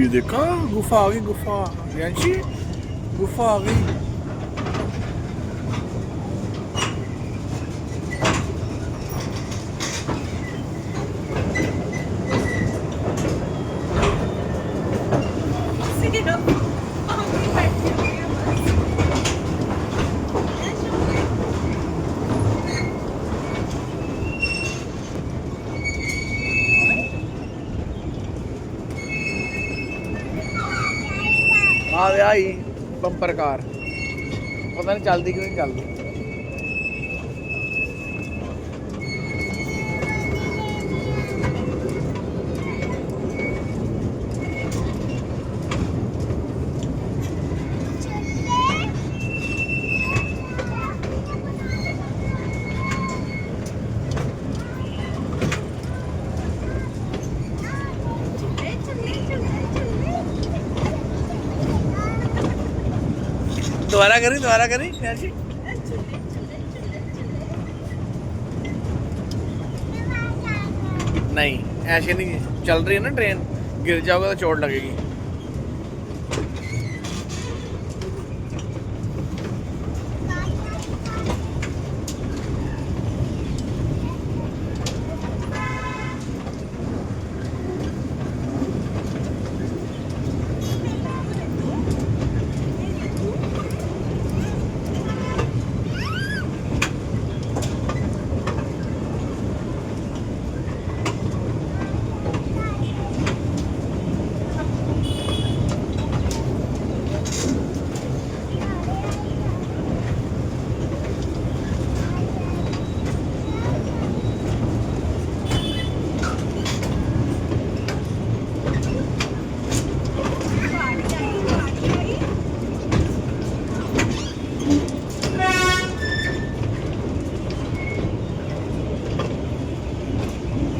ये देखा गुफा आ गई गुफा यांशी गुफा आ गई आई बंपर कार पता नहीं चलती क्यों नहीं चलती दोबारा करी ऐसी नहीं ऐसे नहीं चल रही है ना ट्रेन गिर जाओगे तो चोट लगेगी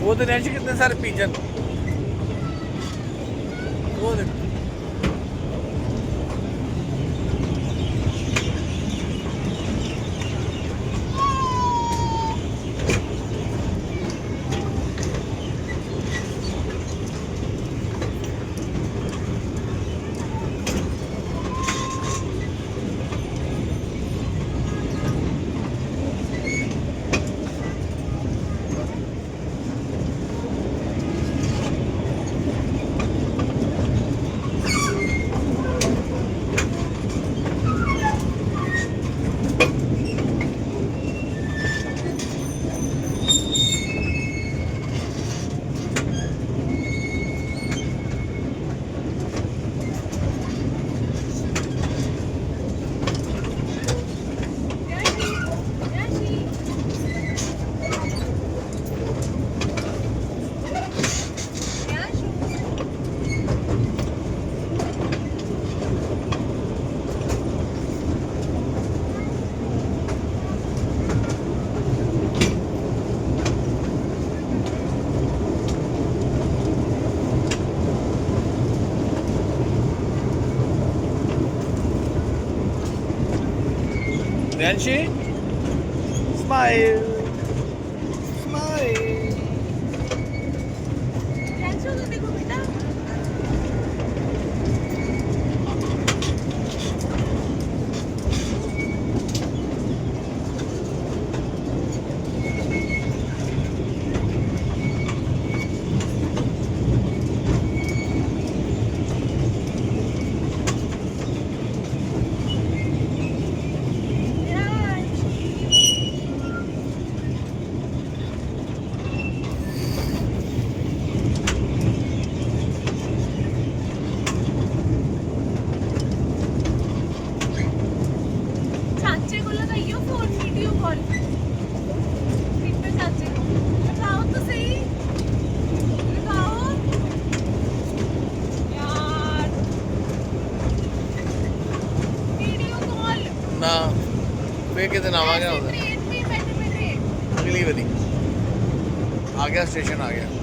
वो तो नहीं कितने सारे पिजन वो देखो Nancy, smile, smile. देखो बेटा ना फिर कितने आवांगे उधर अगली बारी आ गया स्टेशन आ गया